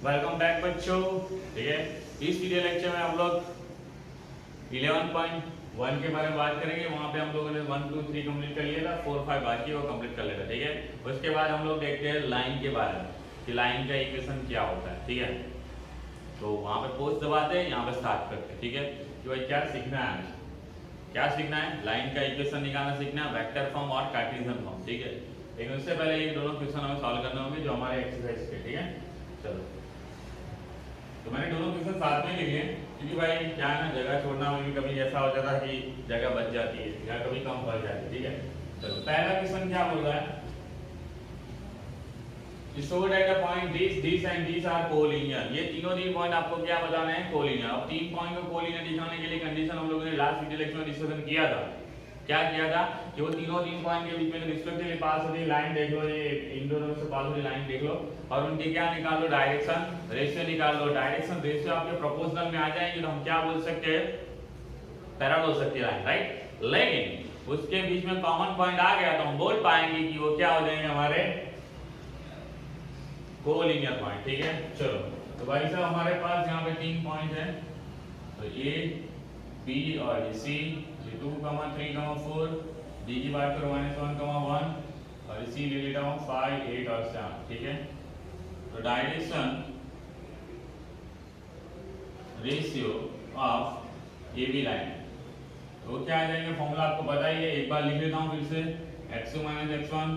Welcome back बच्चों। ठीक है, इस वीडियो लेक्चर में हम लोग 11.1 के बारे में बात करेंगे। वहां पे हम लोगों ने 1 2 3 कंप्लीट कर लिया था, 4 5 बाकी वो कंप्लीट कर लेगा। ठीक है, उसके बाद हम लोग देखते हैं लाइन के बारे में कि लाइन का इक्वेशन क्या होता है। ठीक है, तो वहां पे पोस्ट दबाते हैं, यहाँ पे स्टार्ट करते हैं। ठीक है, कि भाई क्या सीखना है, क्या सीखना है, लाइन का इक्वेशन निकालना सीखना है, वेक्टर फॉर्म और कार्टेशियन फॉर्म। ठीक है, लेकिन उससे पहले ये दोनों क्वेश्चन हमें सॉल्व करने होंगे जो हमारे एक्सरसाइज के। ठीक है, चलो, तो मैंने दोनों क्वेश्चन साथ में लिख लिए क्योंकि भाई क्या है ना, जगह छोड़ना में कभी ऐसा हो जाता है कि जगह बच जाती है या कभी कम पड़ जाती है। ठीक है, चलो, पहला क्वेश्चन क्या बोल रहा है, show that the point this and these are collinear। ये तीनों तीन पॉइंट आपको क्या बताना है, कोलिनियर। अब तीन पॉइंट को कोलिनियर दिखाने के लिए कंडीशन हम लोगों ने लास्ट वीडियो लेक्चर में डिस्कशन किया था। क्या किया था कि वो तीनों तीन पॉइंट के बीच में रिस्पेक्टिवली पास होती लाइन देख लो, ये इन दोनों से पास होती लाइन देख लो और उनके क्या निकाल लो, डायरेक्शन रेशियो निकाल लो। डायरेक्शन रेशियो आपके प्रोपोर्शनल में आ जाएंगे तो हम क्या बोल सकते हैं, पैराबोल सकती है लाइन, राइट। लेकिन उसके बीच में कॉमन पॉइंट आ गया तो हम बोल पाएंगे कि वो क्या हो जाएंगे, हमारे कोलिनियर पॉइंट। ठीक है, चलो, तो भाई साहब हमारे पास यहाँ पे तीन पॉइंट है, तो ए बी और सी, ये 2, 3, 4, डी की बात करो -1, 1 और सी ले लेता हूँ 5, 8 और 7। ठीक है, तो direction ratio of A B line, तो क्या आ जाएंगे, फॉर्मूला आपको पता ही है, एक बार लिख लेता हूँ फिर से, x2 - x1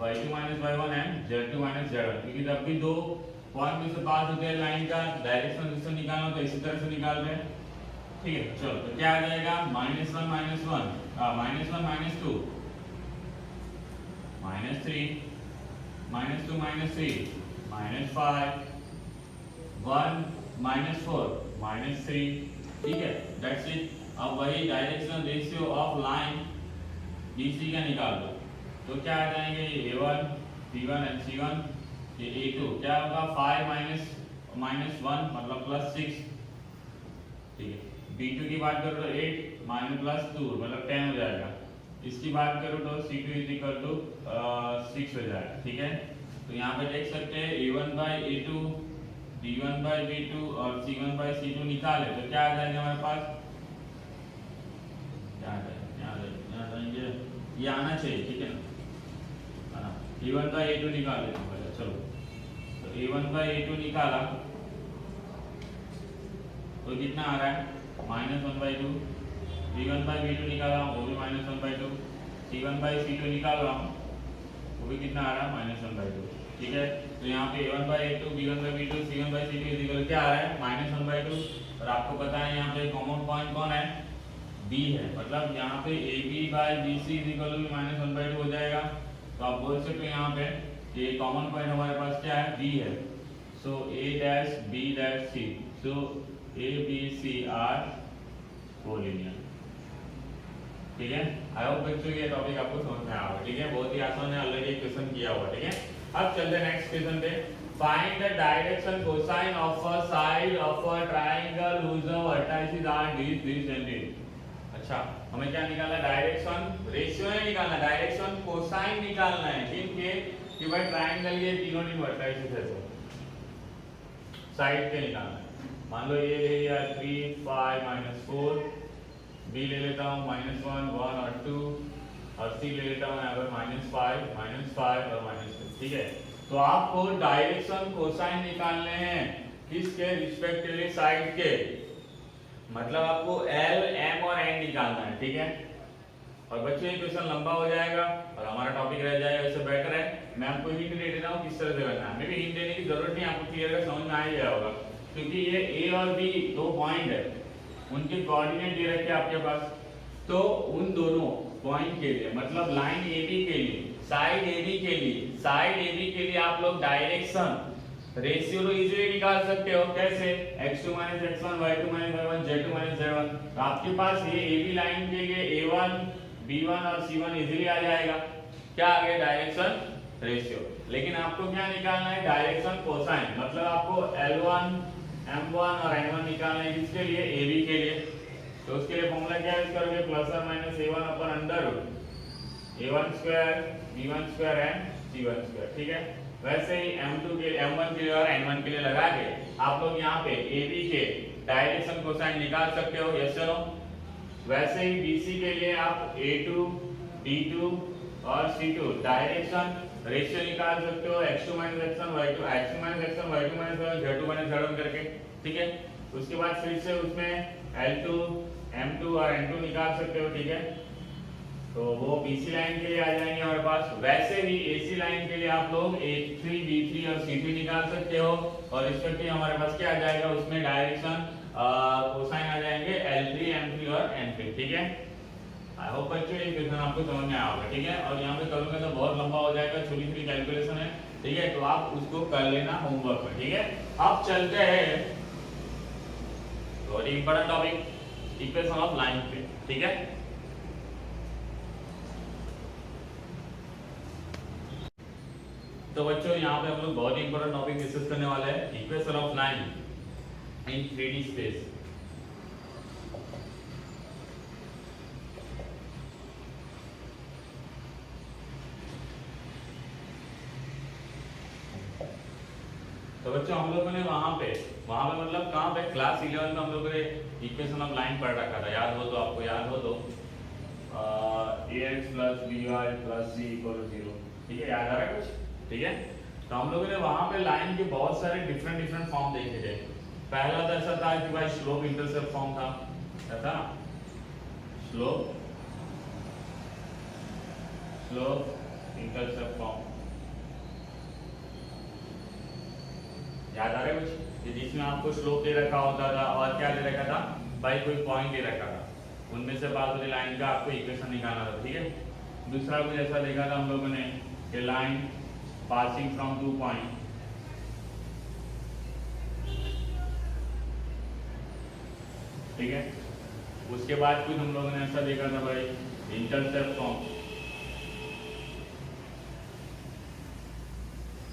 y2 - y1 and z2 - z1, क्योंकि जब भी दो पॉइंट में से पास होते हैं लाइन का डायरेक्शन रेशियो निकालना तो इसी तरह से निकाल रहे हैं। ठीक है, चलो, तो क्या आ जाएगा -1 - 1 -1 - 2 -2 - 3 -5 1 - 4 -3। ठीक है, दैट्स इट। अब वही direction ratio of line BC का निकाल दो, तो क्या आ जाएंगे, A1 B1 and C1, ये A2 क्या होगा 5 -1 मतलब +6। ठीक है, B2 की बात करो तो 8 -+2 मतलब 10 हो जाएगा। इसकी बात करो तो C2 6 हो जाएगा। ठीक है, तो यहाँ पे देख सकते हैं A1/A2 B1/B2 और C1/C2 निकाले तो क्या आ जाएगा हमारे पास, क्या आ जाएंगे, ये आना चाहिए। ठीक है ना, A1/A2 निकाल लेते हैं। चलो, तो A1/A2 निकाला तो कितना आ रहा है -1/2, B1/B2 निकाला वो भी -1/2, C1/C2 निकाल रहा हूँ वो भी कितना आ रहा है -1/2। ठीक है, तो यहाँ पे A1/A2 B1/B2 C1/C2 इक्वल क्या आ रहा है -1/2, और आपको पता है यहाँ पे कॉमन पॉइंट कौन है, B है, मतलब यहाँ पे AB/BC इक्वल -1/2 हो जाएगा। तो आप बोल सकते हो यहाँ पे ये कॉमन पॉइंट हमारे पास क्या है, B है। So A-B-C, so ABC are collinear. ठीक है, आई होप बच्चों ये टॉपिक आपको समझ में आया होगा। ठीक है, बहुत ही आसान है, ऑलरेडी क्वेश्चन किया हुआ। ठीक है, अब चलते हैं नेक्स्ट क्वेश्चन पे। Find the direction cosine of a side of a triangle whose vertices are this and this। अच्छा, हमें क्या निकालना है, डायरेक्शन रेशियो नहीं निकालना, डायरेक्शन कोसाइन निकालना है। किनके, कि भाई ट्रायंगल ये तीनों तीन वर्टाइसेस है तो साइड के निकालना है। मान लो ये ले लिया 3 5 -4, बी ले लेता हूँ -1 1 और 2 और सी ले लेता हूँ यहाँ पर -5 और -2। ठीक है, तो आपको डायरेक्शन कोसाइन निकालने हैं किसके, रिस्पेक्टिवली साइड के, मतलब आपको L M और N निकालना है। ठीक है, और बच्चों ये क्वेश्चन लंबा हो जाएगा और हमारा टॉपिक रह जाएगा, इससे बेटर है मैं आपको हिंट दे देता हूँ किस तरह से करना है। मे भी हिंट देने की जरूरत नहीं, आपको क्लियर है, समझ में आ ही गया होगा, क्योंकि ये A और B दो पॉइंट है, उनके कोऑर्डिनेट दे रखे आपके पास, तो उन दोनों पॉइंट के लिए मतलब लाइन AB के लिए, साइड AB के लिए आप लोग डायरेक्शन रेशियो तो इजीली निकाल सकते हो। कैसे, x2 - x1 y2 - y1 z2 - z1। तो आपके पास ये AB लाइन के लिए A1 B1 और C1 इजीली आ जाएगा। क्या आ गया, डायरेक्शन रेशियो। लेकिन आपको क्या निकालना है, डायरेक्शन कोसाइन, मतलब आपको L1 M1 और N1 निकालना है, किसके लिए, AB के लिए। तो उसके लिए फॉर्मूला क्या यूज करोगे, +or -A1/√A1² B1² and C1²। ठीक है, वैसे ही m2 के m1 के लिए और n1 के लिए लगा के आप लोग यहाँ पे AB के डायरेक्शन कोसाइन निकाल सकते हो, यस चलो। वैसे ही BC के लिए आप A2, D2 और C2 डायरेक्शन रेशियो निकाल सकते हो, x2 x1 y2 x2 x1 y2 z2 z1 करके, ठीक है। उसके बाद फिर से उसमें L2, M2 और N2 निकाल सकते हो, ठीक है। तो वो BC लाइन के लिए आ जाएंगे हमारे पास। वैसे ही AC लाइन के लिए आप लोग A3, B3 और C3 निकाल सकते हो और रिस्पेक्टिवली हमारे पास क्या आ जाएगा, उसमें डायरेक्शन कोसाइन आ जाएंगे L3, M3 और N3, ठीक है। आई होप बच्चों ये क्वेश्चन आपको समझ में आया होगा, ठीक है। और यहाँ पे करूँगा तो बहुत लंबा हो जाएगा, छोटी छोटी कैलकुलेशन है, ठीक है। तो आप उसको कर लेना होमवर्क में, ठीक है। अब चलते हैं बहुत important topic equation of line पे, ठीक है। तो बच्चों यहाँ पे हम लोग बहुत इंपॉर्टेंट टॉपिक डिस्कस करने वाले हैं, equation of line in 3D space. तो बच्चों हम लोगों ने वहां पे मतलब कहाँ पे, क्लास 11 में हम लोगों ने इक्वेशन ऑफ लाइन पढ़ रखा था, याद हो तो, आपको याद हो तो ax + by + c = 0, ठीक है, याद आ रहा है कुछ, ठीक है। तो हम लोगों ने वहां पे लाइन के बहुत सारे डिफरेंट फॉर्म देखे थे। पहला तो ऐसा था कि भाई स्लोप इंटरसेप्ट फॉर्म था, ऐसा स्लोप इंटरसेप्ट फॉर्म, याद आ रहा है कुछ, जिसमें आपको स्लोप दे रखा होता था और क्या दे रखा था भाई, कोई पॉइंट दे रखा था, उनमें से पास वाली लाइन का आपको इक्वेशन निकालना था, ठीक है। दूसरा कुछ ऐसा देखा था हम लोगों ने कि लाइन पासिंग फ्रॉम 2 पॉइंट, ठीक है। उसके बाद कुछ हम लोगों ने ऐसा देखा था भाई इंटरसेप्ट फॉर्म,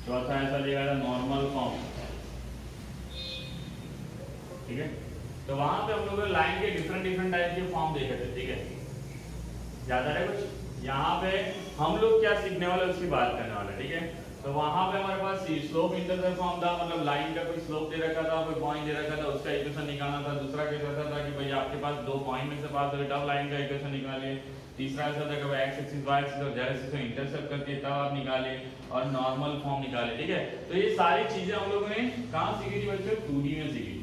चौथा ऐसा देखा था नॉर्मल फॉर्म, ठीक है। तो वहां पे हम लोगों ने लाइन के डिफरेंट टाइप के फॉर्म देखे थे, ठीक है, याद आ रहा है कुछ। यहाँ पे हम लोग क्या सीखने वाले उसकी बात करने वाले, ठीक है। तो वहां पे हमारे पास स्लोप इंटरसेप्ट फॉर्म था, मतलब लाइन का कोई स्लोप दे रखा था, कोई पॉइंट दे रखा था, उसका इक्वेशन निकालना था। दूसरा केस ऐसा था कि भाई आपके पास दो पॉइंट में से पास टर्म लाइन का इक्वेशन निकालिए। तीसरा ऐसा था कि x एक्सिस y एक्सिस और z एक्सिस को इंटरसेप्ट करके तब आप निकाले और नॉर्मल फॉर्म निकाले, ठीक है। तो ये सारी चीजें हम लोगों ने कहाँ सीखी थी बच्चों, 2D में सीखी,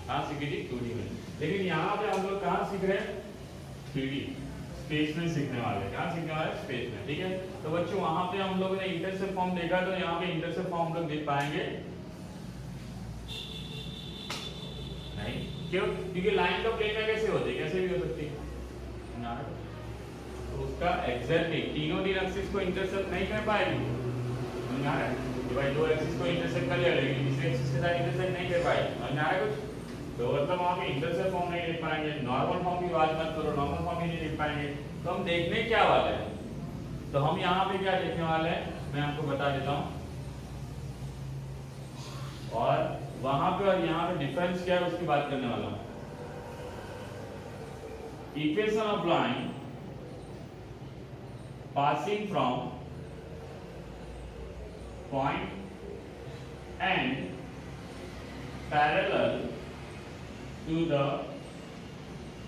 कहाँ सीखी थी, 2D में। लेकिन यहाँ पे हम लोग कहाँ सीख रहे हैं, 3D स्पेस में सीखने वाले, कहाँ सीखने वाले, स्पेस में, ठीक है। तो बच्चों वहां पे हम लोगों ने इंटरसेप्ट फॉर्म देखा, तो यहाँ पे इंटरसेप्ट फॉर्म हम लोग देख पाएंगे नहीं, क्यों, क्योंकि लाइन का प्लेन में कैसे होती है, कैसे भी हो सकती है, तो उसका एग्जैक्टली तीनों दिन एक्सिस को इंटरसेप्ट नहीं कर पाएगी, कि भाई दो एक्सिस को इंटरसेप्ट कर लिया लेकिन तीसरे एक्सिस के साथ इंटरसेप्ट नहीं कर पाएगी, समझ में आ रहा है कुछ। तो मतलब वहाँ पे इंटरसेप्ट फॉर्म नहीं लिख पाएंगे, नॉर्मल फॉर्म की बात मत करो, नॉर्मल फॉर्म ही नहीं लिख पाएंगे। तो हम देखने क्या वाले हैं, तो हम यहाँ पे क्या देखने वाले हैं मैं आपको बता देता हूँ, और वहां पे और यहाँ पे डिफरेंस क्या है उसकी बात करने वाला हूँ। Equation of line passing from point and parallel to the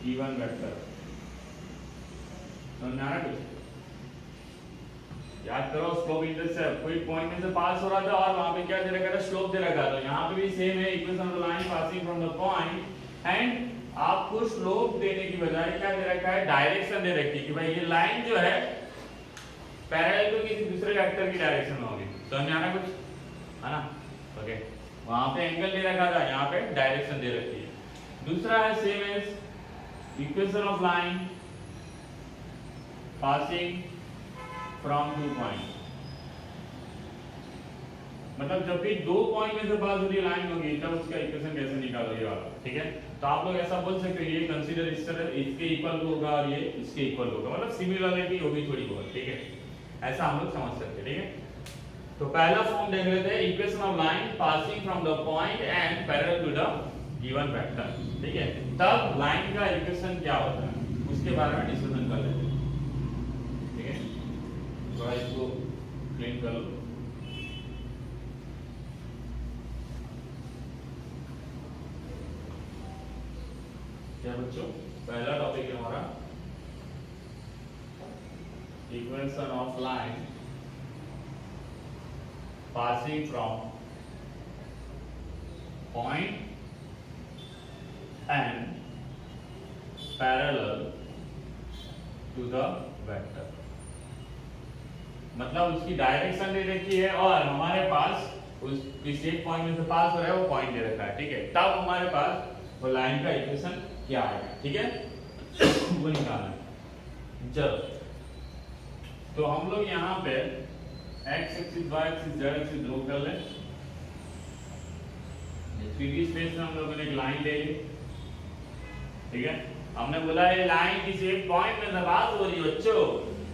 given vector, समझना है कुछ, याद करो स्लोप इंटरसेप्ट, कोई पॉइंट में से पास हो रहा था और वहां पे क्या दे रखा था, स्लोप दे रखा था। यहाँ पे भी सेम है, equation of line passing from the point and आपको स्लोप देने की बजाय क्या दे रखा है, डायरेक्शन दे रखी है कि भाई ये लाइन जो है पैरेलल टू किसी दूसरे वेक्टर की डायरेक्शन में होगी, समझ में आ रहा कुछ, है ना, ओके। वहां पे एंगल दे रखा था, यहाँ पे डायरेक्शन दे रखी है। दूसरा है same as equation of line passing from 2 point, मतलब जब भी दो पॉइंट में से पास हो रही लाइन होगी तब उसका इक्वेशन कैसे निकालोगे आप, ठीक है। तो आप लोग ऐसा बोल सकते हैं ये कंसीडर इस तरह इसके इक्वल होगा और ये इसके इक्वल होगा, मतलब सिमिलरिटी होगी थोड़ी बहुत, ठीक है, ऐसा हम लोग समझ सकते हैं, ठीक है। तो पहला फॉर्म देख लेते हैं, equation of line passing from the point and parallel to the given vector, ठीक है। तब लाइन का इक्वेशन क्या होता है उसके बारे में डिस्कशन कर लेते हैं, ठीक है। थोड़ा इसको क्लीन कर लो, क्या बच्चों, पहला टॉपिक है हमारा equation of line passing from point and parallel to the vector. मतलब उसकी डायरेक्शन दे रखी है और हमारे पास उस किसी एक पॉइंट में से पास हो रहा है, वो पॉइंट दे रखा है, ठीक है। तब हमारे पास वो लाइन का इक्वेशन क्या आएगा, ठीक है, वो निकालना है। चलो, तो हम लोग यहाँ पे x axis, y axis, z axis draw कर लें। 3D स्पेस में हम लोगों ने एक लाइन ले ली, ठीक है। हमने बोला ये लाइन किसी एक पॉइंट में से पास हो रही है बच्चों,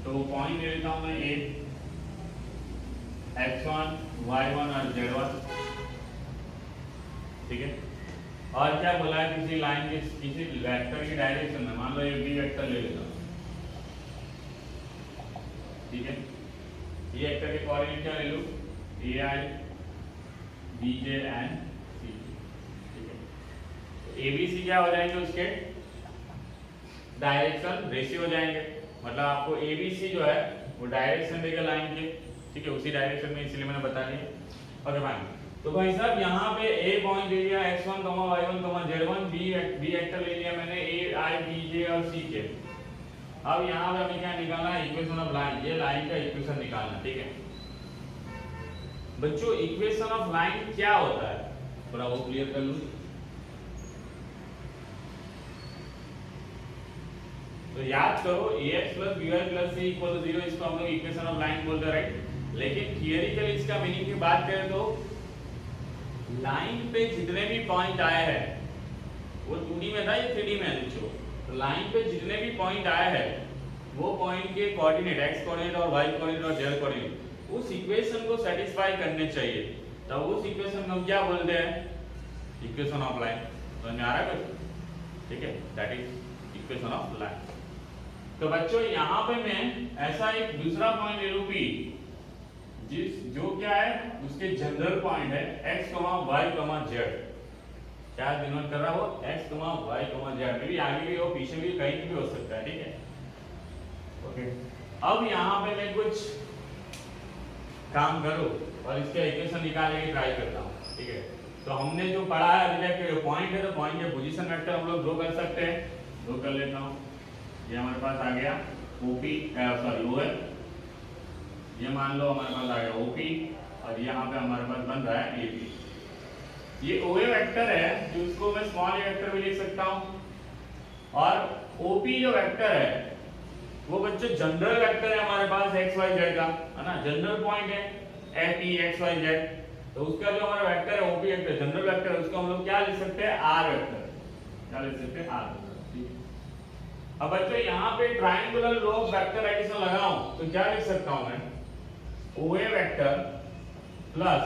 तो वो पॉइंट ले लेता हूँ मैं ए, x1, y1 और z1, ठीक है। और क्या बोला है, किसी लाइन के किसी वेक्टर की डायरेक्शन में, मान लो ये b वेक्टर ले लेता हूँ, ठीक है। ये वेक्टर के कोऑर्डिनेट क्या ले लूँ, ai, bj एंड cj, ठीक है। abc क्या हो जाएंगे, उसके डायरेक्शन रेशियो हो जाएंगे। मतलब आपको abc जो है वो डायरेक्शन देगा लाइन के, ठीक है, उसी डायरेक्शन में, इसलिए मैंने बता दिया। Okay fine. तो भाई साहब यहाँ पे a पॉइंट ले लिया, x1, y1, z1, b vector ले लिया मैंने, a, i, b, j और c के। अब यहाँ पे हमें क्या निकालना है, इक्वेशन ऑफ लाइन, ये लाइन का इक्वेशन निकालना, ठीक है बच्चों। इक्वेशन ऑफ लाइन क्या होता है, थोड़ा वो क्लियर कर लूं। तो याद करो ax plus by plus c equal to 0, इसको हम लोग इक्वेशन ऑफ लाइन बोलते हैं, राइट। लेकिन थियोरिकली इसका मीनिंग की बात करें तो लाइन पे जितने भी पॉइंट आए हैं, वो 2D में था, ये 3D में है बच्चों। तो लाइन पे जितने भी पॉइंट आए हैं, वो पॉइंट के कोऑर्डिनेट x कोऑर्डिनेट और y कोऑर्डिनेट और z कोऑर्डिनेट उस इक्वेशन को सेटिस्फाई करने चाहिए। तो उस इक्वेशन को हम क्या बोलते हैं, इक्वेशन ऑफ लाइन। समझ में आ रहा है कुछ, ठीक है, that is equation of line. तो बच्चों यहाँ पे मैं ऐसा एक दूसरा पॉइंट ले लूं P, जो क्या है, उसके जनरल पॉइंट है x, y, z। क्या डिनोट कर रहा है वो, x, y, z। में भी आगे भी हो, पीछे भी, कहीं भी हो सकता है, ठीक है। ओके, अब यहाँ पे मैं कुछ काम करूं और इसके इक्वेशन निकालने की ट्राई करता हूँ, ठीक है। तो हमने जो पढ़ा है अभी तक, पॉइंट है तो पॉइंट के पोजीशन वेक्टर हम लोग ड्रॉ कर सकते हैं। ड्रॉ कर लेता हूँ, ये हमारे पास आ गया OP, सॉरी OA, ये मान लो हमारे पास आ गया OP, और यहाँ पे हमारे पास बन रहा है AP। ये OA वेक्टर है, जिसको मैं स्मॉल a वेक्टर भी लिख सकता हूँ, और OP जो वेक्टर है वो बच्चों जनरल वेक्टर है हमारे पास x, y, z का, है ना, जनरल पॉइंट है AP x, y, z। तो उसका जो हमारा वेक्टर है OP वेक्टर, जनरल वेक्टर, उसको हम लोग क्या लिख सकते हैं, R वेक्टर, क्या लिख सकते हैं, R वेक्टर। अब बच्चों यहाँ पे ट्रायंगुलर लोब वेक्टर एडिशन लगाऊं तो क्या लिख सकता हूं मैं, OA वेक्टर प्लस,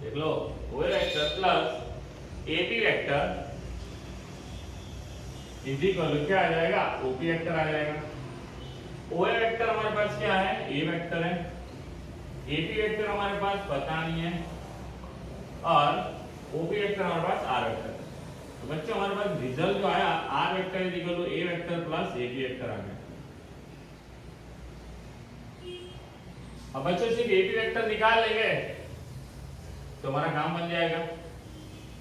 देख लो, OA vector plus AP vector is equal to क्या आ जाएगा, OP वेक्टर आ जाएगा। OA वेक्टर हमारे पास क्या है, A वेक्टर है, AP वेक्टर हमारे पास पता नहीं है, और OP वेक्टर हमारे पास R वेक्टर है। तो बच्चों हमारे पास रिजल्ट जो आया, R vector is equal to A vector plus AP vector आ गया। अब बच्चों सिर्फ AP वेक्टर निकाल लेंगे तो हमारा काम बन जाएगा,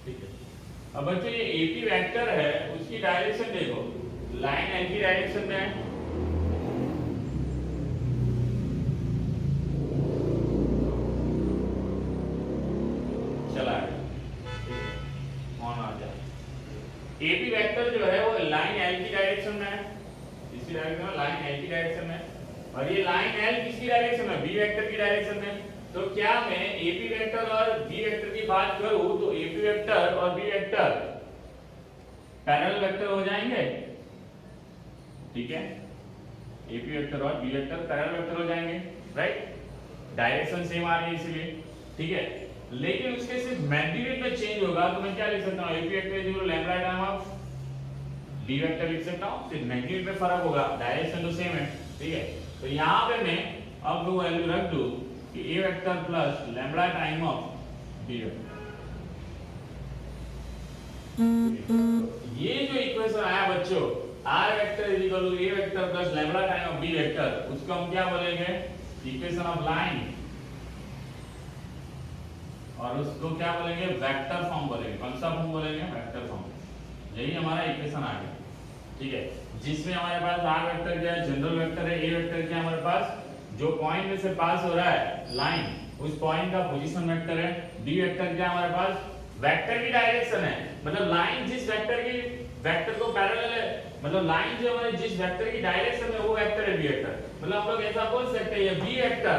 ठीक है। अब बच्चों ये AP वेक्टर है, उसकी डायरेक्शन देखो, लाइन L की डायरेक्शन में है, AP वेक्टर जो है वो लाइन L की डायरेक्शन में है, इसी डायरेक्शन में, लाइन L की डायरेक्शन में, और ये लाइन L किसकी डायरेक्शन में, B वेक्टर की डायरेक्शन में। तो क्या मैं AP वेक्टर और B वेक्टर की बात करूं तो AP वेक्टर और B वेक्टर पैरेलल वेक्टर हो जाएंगे, ठीक है। AP वेक्टर और B वेक्टर पैरेलल वेक्टर हो जाएंगे, राइट, डायरेक्शन सेम आ रही है इसलिए, ठीक है। लेकिन उसके सिर्फ मैग्नीट्यूड में चेंज होगा, तो मैं क्या लिख सकता हूँ, AP vector is equal to lambda time of B vector लिख सकता हूँ, सिर्फ मैग्नीट्यूड में फर्क होगा, डायरेक्शन तो सेम है, ठीक है। तो यहाँ पे मैं अब वो वैल्यू रख दूं कि A vector plus lambda time of B vector, ये जो इक्वेशन आया बच्चों r vector is equal to a vector plus lambda time of b vector, उसको हम क्या बोलेंगे? इक्वेशन ऑफ लाइन, और उसको क्या बोलेंगे? वेक्टर फॉर्म बोलेंगे। कौन सा फॉर्म बोलेंगे? Vector form. यही हमारा इक्वेशन आ गया, ठीक है, जिसमें हमारे पास r वेक्टर क्या है? जनरल वेक्टर है। a वेक्टर क्या है हमारे पास? जो पॉइंट में से पास हो रहा है लाइन, उस पॉइंट का पोजीशन वेक्टर है। b वेक्टर क्या है हमारे पास? वेक्टर की डायरेक्शन है, मतलब लाइन जिस वेक्टर को पैरेलल है, मतलब लाइन जो हमारे जिस वेक्टर की डायरेक्शन में वो वेक्टर है b वेक्टर। मतलब हम लोग ऐसा बोल सकते हैं ये b vector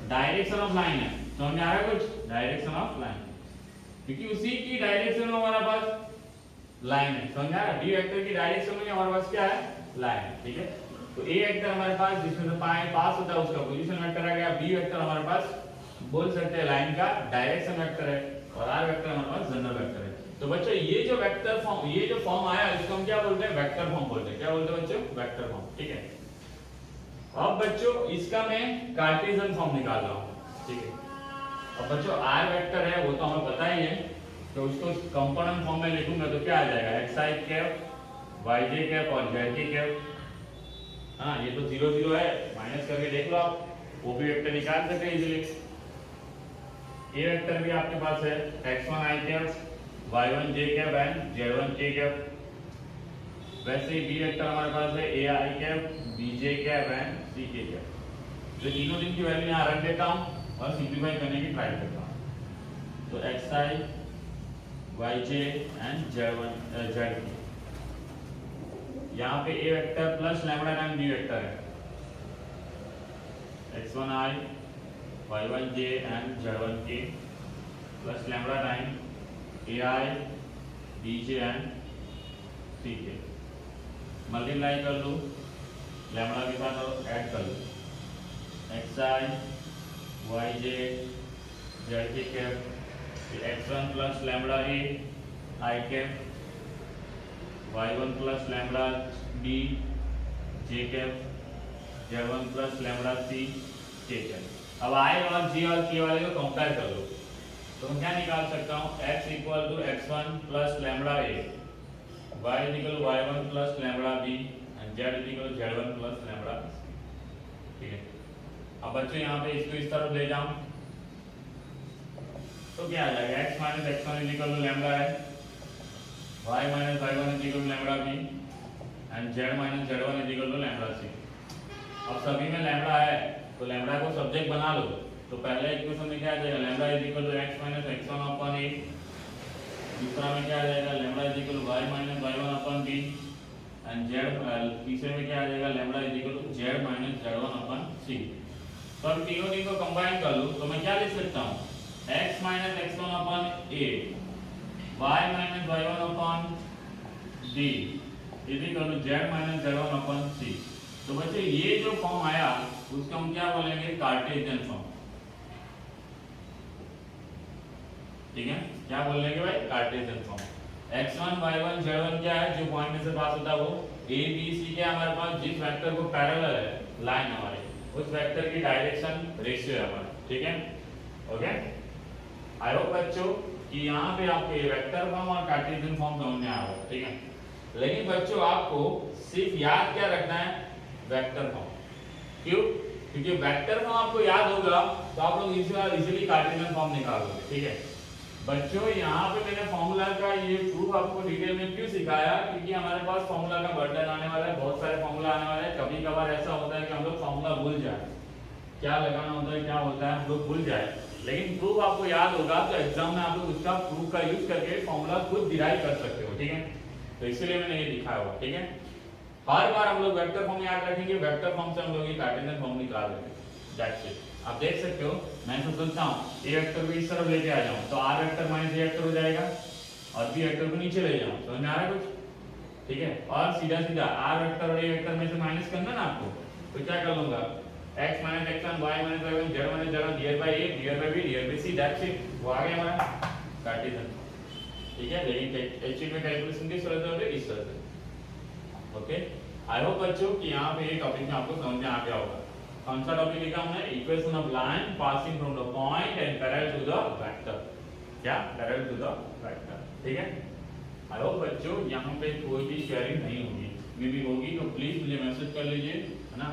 direction of line है। समझ में आ रहा है कुछ? डायरेक्शन ऑफ लाइन, क्योंकि उसी की डायरेक्शन में हमारा पास लाइन है। समझ में आ रहा है? b वेक्टर की डायरेक्शन में हमारे पास क्या है? लाइन है, ठीक है। तो a वेक्टर हमारे पास जिसमें से पास होता है उसका पोजीशन वेक्टर आ गया। b वेक्टर हमारे पास बोल सकते हैं लाइन का डायरेक्शन वेक्टर है, और r वेक्टर हमारे पास जनरल वेक्टर है। तो बच्चों ये जो वेक्टर फॉर्म, ये जो फॉर्म आया इसको हम क्या बोलते हैं? वेक्टर फॉर्म बोलते हैं। क्या बोलते हैं बच्चों? वेक्टर फॉर्म, ठीक है। अब बच्चों इसका मैं कार्टेशियन फॉर्म निकाल रहा हूं, ठीक है। अब बच्चों r वेक्टर है वो तो हमें पता ही है, तो उसको कंपोनेंट फॉर्म में लिखूंगा तो क्या आ जाएगा? xi कैप yj कैप और zk कैप। हाँ, ये तो 0 0 है, माइनस करके देख लो आप, वो भी वेक्टर निकाल सकते हैं इजीली। a वेक्टर भी आपके पास है x1i cap y1j cap and z1k cap. वैसे ही b वेक्टर हमारे पास है ai cap bj cap and ck cap. तो तीनों दिन की वैल्यू यहाँ रख देता हूँ और सिंपलीफाई करने की ट्राई करता हूँ। तो xi yj एंड zk, यहाँ पे a vector plus lambda time b vector है, x1i y1j and z1k plus lambda time ai bj and ck। Multiply कर लो लैम्डा के साथ और ऐड कर लो, xi yj zk cap, x1 plus lambda a i cap, y1 plus lambda b j cap, z1 plus lambda c k cap. अब i और j और k वाले को कंपेयर कर लो, तो मैं क्या निकाल सकता हूँ? x equal to x1 plus lambda a, y equal y1 plus lambda b and z equal z1 plus lambda c, ठीक है। अब बच्चों यहाँ पे इसको इस तरफ ले जाऊं तो क्या आ जाएगा? x minus x1 equal to lambda है, y minus y1 equal to lambda b and z minus z1 equal to lambda c। अब सभी में लैम्डा है तो लैम्डा को सब्जेक्ट बना लो, तो पहले इक्वेशन में क्या आ जाएगा? Lambda is equal to x minus x1 upon a। दूसरा में क्या आ जाएगा? Lambda is equal to y minus y1 upon b and z। तीसरे में क्या आ जाएगा? Lambda is equal to z minus z1 upon c। तो अब तीनों दिन को कंबाइन कर लूं तो मैं क्या लिख सकता हूं? x minus x1 upon a, y minus y1 upon b is equal to z minus z1 upon c। तो बच्चों ये जो फॉर्म आया उसको हम क्या बोलेंगे? कार्टेशियन फॉर्म, ठीक है। क्या बोलेंगे भाई? Cartesian form. x1 y1 z1 क्या है? जो पॉइंट में से पास होता है वो a b c क्या हमारे पास? जिस वेक्टर को पैरेलल है लाइन हमारे, उस वेक्टर की डायरेक्शन रेशियो है हमारा, ठीक है। ओके, आई होप बच्चों कि यहाँ पे आपको ये वेक्टर फॉर्म और कार्टेशियन फॉर्म समझ में आ रहा है, ठीक है। लेकिन बच्चों आपको सिर्फ याद क्या रखना है? Vector form. क्यों? क्योंकि वेक्टर फॉर्म आपको याद होगा तो आप लोग इजीली कार्टेशियन फॉर्म निकालोगे, ठीक है। बच्चों यहाँ पे मैंने फॉर्मूला का ये प्रूफ आपको डिटेल में क्यों सिखाया? क्योंकि हमारे पास फॉर्मूला का बर्डन आने वाला है, बहुत सारे फॉर्मूला आने वाले हैं। कभी कभार ऐसा होता है कि हम लोग फॉर्मूला भूल जाए, क्या लगाना होता है क्या होता है हम लोग भूल जाए, लेकिन प्रूफ आपको याद होगा तो एग्जाम में आप लोग उसका प्रूफ का यूज करके फॉर्मूला खुद डिराइव कर सकते हो, ठीक है। तो इसीलिए मैंने ये दिखाया हुआ, ठीक है। हर बार हम लोग वेक्टर फॉर्म याद रखेंगे, वेक्टर फॉर्म से हम लोग ये कार्टेशियन फॉर्म निकाल लेंगे, दैट्स इट। आप देख सकते हो मैं तो सोचता हूँ ए वेक्टर को इस तरफ लेके आ जाऊँ तो r vector minus a vector हो जाएगा और बी वेक्टर को नीचे ले जाऊँ, समझ में आ रहा है कुछ? ठीक है। और सीधा सीधा आर वेक्टर और ए वेक्टर में से माइनस करना ना आपको, तो क्या कर लूंगा? x minus x1 y minus y1 z minus z1 divide by a divide by b divide by c, that's it. वो आ गया हमारा कार्टेशियन, ठीक है। लेकिन एक्चुअली में कैलकुलेशन किस तरह से होती है? इस तरह से, ओके। आई होप बच्चों कि यहाँ पे ये टॉपिक में आपको समझ में आ गया होगा। कौन सा टॉपिक लिखा हमने? Equation of line passing from the point and parallel to the vector, क्या? पैरेलल टू द वेक्टर, ठीक है। आई होप बच्चों यहाँ पे कोई भी शेयरिंग नहीं होगी, मे भी होगी तो प्लीज मुझे मैसेज कर लीजिए, है ना,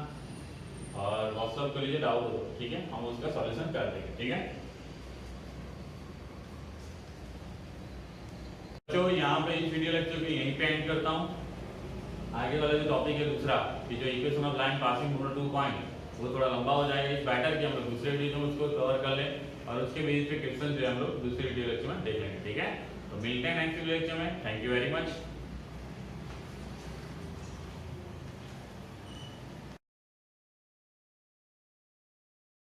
और व्हाट्सअप कर लीजिए डाउट हो, ठीक है, हम उसका सॉल्यूशन कर देंगे, ठीक है बच्चों। यहाँ पे इस वीडियो लेक्चर को यहीं पे एंड करता हूँ। आगे वाला जो टॉपिक है दूसरा कि जो equation of line passing through 2 point, वो थोड़ा लंबा हो जाएगा, इस बेटर कि हम लोग दूसरे वीडियो में उसको कवर कर लें और उसके बेस पे क्वेश्चन जो है हम लोग दूसरे वीडियो लेक्चर में देख लेंगे, ठीक है। तो मिलते हैं नेक्स्ट वीडियो लेक्चर में। Thank you very much.